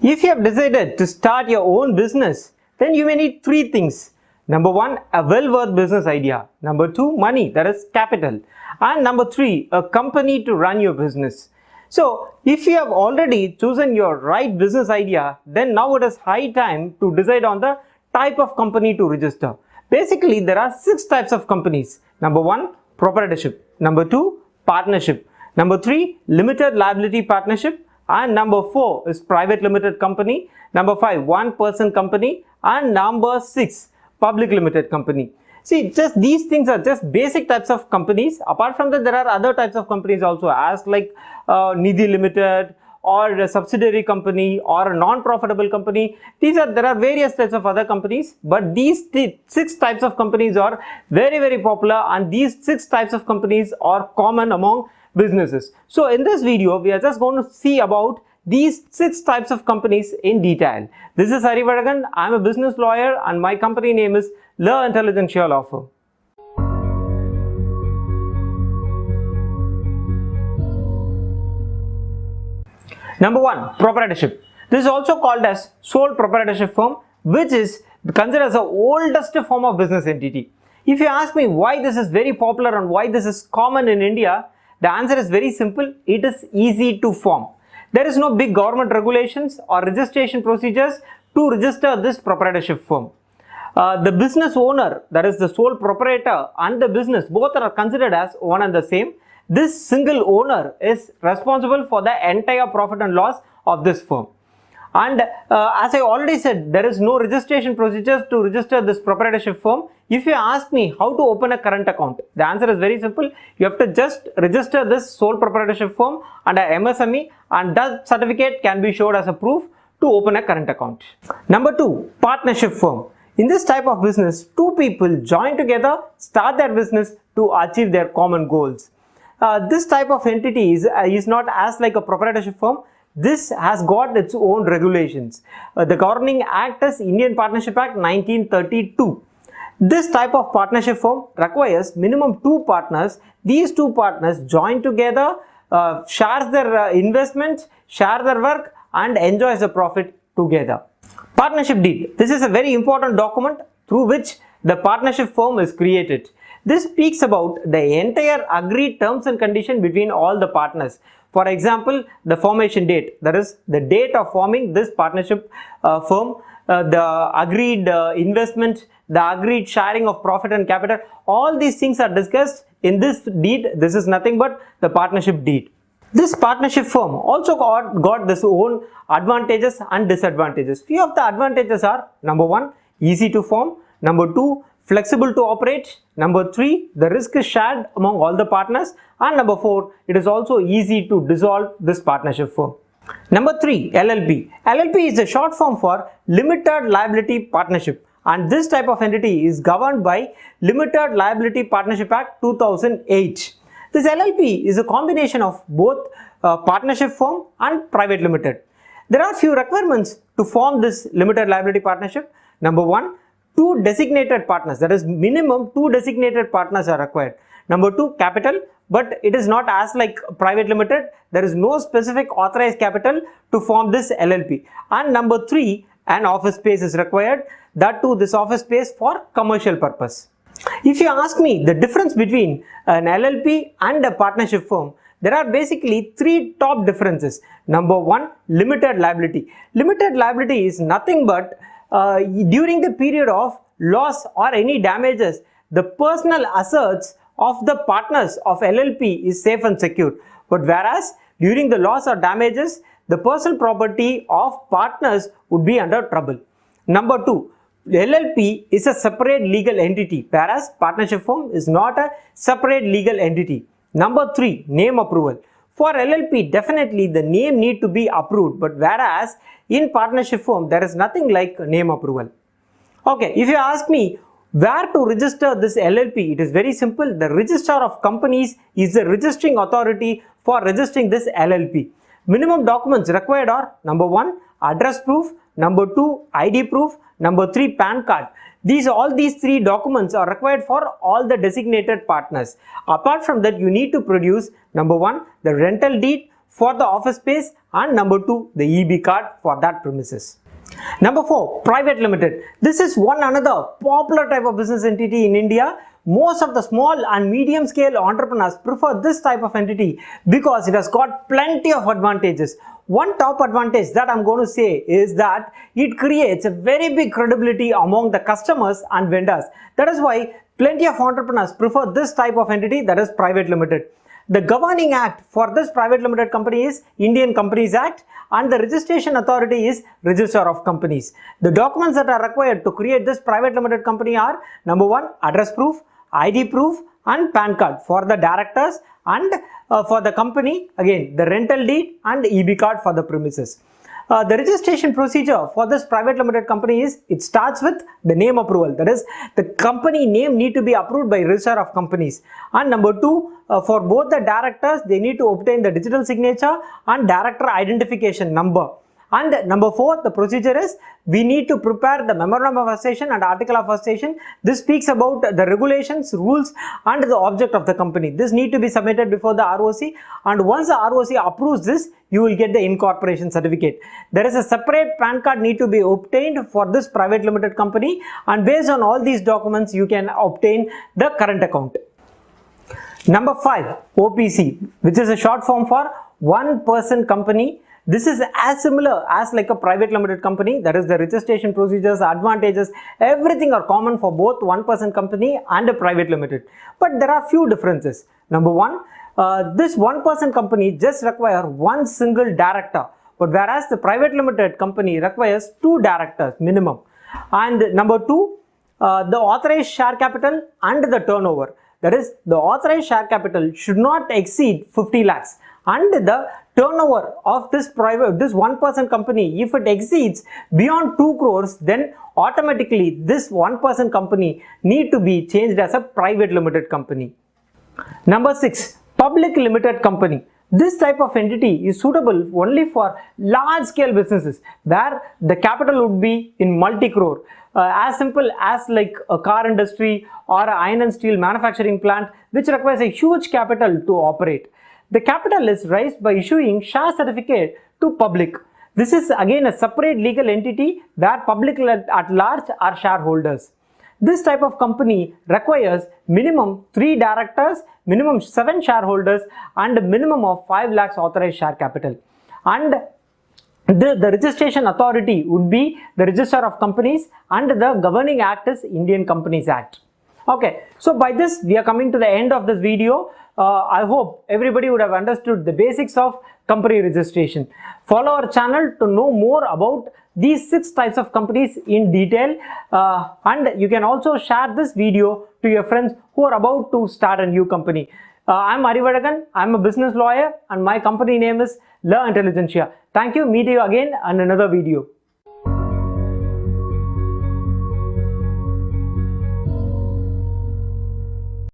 If you have decided to start your own business, then you may need three things. Number one, a well-worth business idea. Number two, money, that is capital. And number three, a company to run your business. So, if you have already chosen your right business idea, then now it is high time to decide on the type of company to register. Basically, there are 6 types of companies. Number one, proprietorship. Number two, partnership. Number three, limited liability partnership. And number 4 is private limited company. Number 5, one person company. And number 6, public limited company. See, just these things are just basic types of companies. Apart from that, there are other types of companies also, as like Nidhi Limited, or a subsidiary company, or a non-profitable company. There are various types of other companies, but these 6 types of companies are very popular, and these 6 types of companies are common among businesses. So in this video, we are just going to see about these 6 types of companies in detail. This is Harivaragan. I am a business lawyer, and my company name is Law Intelligential Law Firm. Number 1, proprietorship. This is also called as sole proprietorship firm, which is considered as the oldest form of business entity. If you ask me why this is very popular and why this is common in India, the answer is very simple. It is easy to form. There is no big government regulations or registration procedures to register this proprietorship firm. The business owner, that is the sole proprietor, and the business, both are considered as one and the same. This single owner is responsible for the entire profit and loss of this firm. And as I already said, there is no registration procedures to register this proprietorship firm. If you ask me how to open a current account, the answer is very simple. You have to just register this sole proprietorship firm under MSME, and that certificate can be showed as a proof to open a current account. Number 2, partnership firm. In this type of business, 2 people join together, start their business to achieve their common goals. This type of entity is not as like a proprietorship firm. This has got its own regulations. The governing act is Indian Partnership Act 1932. This type of partnership firm requires minimum 2 partners. These 2 partners join together, share their investments, share their work, and enjoy the profit together. Partnership deed. This is a very important document through which the partnership firm is created. This speaks about the entire agreed terms and conditions between all the partners. For example, the formation date, that is the date of forming this partnership firm, the agreed investment, the agreed sharing of profit and capital, all these things are discussed in this deed. This is nothing but the partnership deed. This partnership firm also got this own advantages and disadvantages. Few of the advantages are: number 1, easy to form; number 2, flexible to operate; number 3, the risk is shared among all the partners; and number 4, it is also easy to dissolve this partnership firm. Number 3, LLP. LLP is a short form for Limited Liability Partnership, and this type of entity is governed by Limited Liability Partnership Act 2008. This LLP is a combination of both partnership firm and private limited. There are few requirements to form this limited liability partnership. Number 1, 2 designated partners, that is minimum 2 designated partners are required. Number 2, capital, but it is not as like private limited. There is no specific authorized capital to form this LLP. And number 3, an office space is required. That too, this office space for commercial purpose. If you ask me the difference between an LLP and a partnership firm, there are basically 3 top differences. Number 1, limited liability. Limited liability is nothing but during the period of loss or any damages, the personal assets of the partners of LLP is safe and secure. But whereas during the loss or damages, the personal property of partners would be under trouble. Number 2, LLP is a separate legal entity, whereas partnership firm is not a separate legal entity. Number 3, name approval. For LLP, definitely the name need to be approved, but whereas in partnership firm, there is nothing like name approval. Okay, if you ask me where to register this LLP, it is very simple. The Registrar of Companies is the registering authority for registering this LLP. Minimum documents required are: number 1, address proof; number 2, ID proof; number 3, PAN card. All these 3 documents are required for all the designated partners. Apart from that, you need to produce: number 1, the rental deed for the office space, and number 2, the EB card for that premises. Number 4, private limited. This is one another popular type of business entity in India. Most of the small and medium scale entrepreneurs prefer this type of entity because it has got plenty of advantages. One top advantage that I'm going to say is that it creates a very big credibility among the customers and vendors. That is why plenty of entrepreneurs prefer this type of entity, that is private limited. The governing act for this private limited company is Indian Companies Act, and the registration authority is Register of Companies. The documents that are required to create this private limited company are number 1, address proof, ID proof, and PAN card for the directors, and for the company again the rental deed and EB card for the premises. The registration procedure for this private limited company is, it starts with the name approval, that is the company name need to be approved by Register of Companies, and number 2, for both the directors they need to obtain the digital signature and director identification number. And number 4, the procedure is, we need to prepare the memorandum of association and article of association. This speaks about the regulations, rules, and the object of the company. This need to be submitted before the ROC, and once the ROC approves this, you will get the incorporation certificate. There is a separate PAN card need to be obtained for this private limited company, and based on all these documents you can obtain the current account. Number 5, OPC, which is a short form for one person company. This is as similar as like a private limited company, that is the registration procedures, advantages, everything are common for both one person company and a private limited. But there are few differences. Number 1, this one person company just require one single director, but whereas the private limited company requires 2 directors minimum. And number 2, the authorized share capital and the turnover. That is, the authorized share capital should not exceed 50 lakhs, and the turnover of this one person company, if it exceeds beyond 2 crores, then automatically this one person company need to be changed as a private limited company. Number 6, public limited company. This type of entity is suitable only for large scale businesses where the capital would be in multi-crore. As simple as like a car industry or an iron and steel manufacturing plant which requires a huge capital to operate. The capital is raised by issuing share certificate to public. This is again a separate legal entity where public at large are shareholders. This type of company requires minimum 3 directors, minimum 7 shareholders, and a minimum of 5 lakhs authorized share capital. And the registration authority would be the Register of Companies, and the governing act is Indian Companies Act. Okay, so by this we are coming to the end of this video. I hope everybody would have understood the basics of company registration. Follow our channel to know more about these 6 types of companies in detail, and you can also share this video to your friends who are about to start a new company. I'm Arivadagan, I'm a business lawyer, and my company name is La Intelligentsia. Thank you, meet you again on another video.